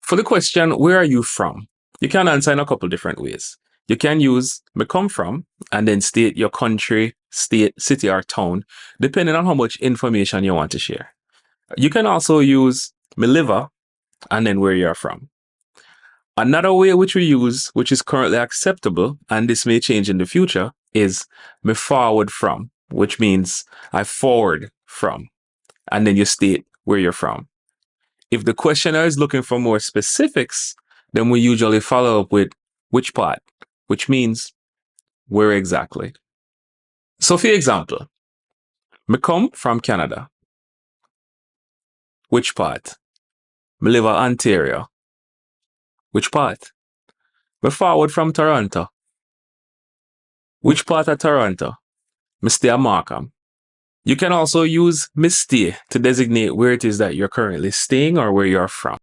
For the question, where are you from? You can answer in a couple different ways. You can use me come from and then state your country, state, city, or town, depending on how much information you want to share. You can also use me live and then where you're from. Another way which we use, which is currently acceptable, and this may change in the future, is me forward from, which means I forward from, and then you state where you're from. If the questioner is looking for more specifics, then we usually follow up with which part, which means where exactly. So for example, me come from Canada. Which part? Me live in Ontario. Which part? Me forward from Toronto. Which part of Toronto? Me stay at Markham. You can also use me stay to designate where it is that you're currently staying or where you're from.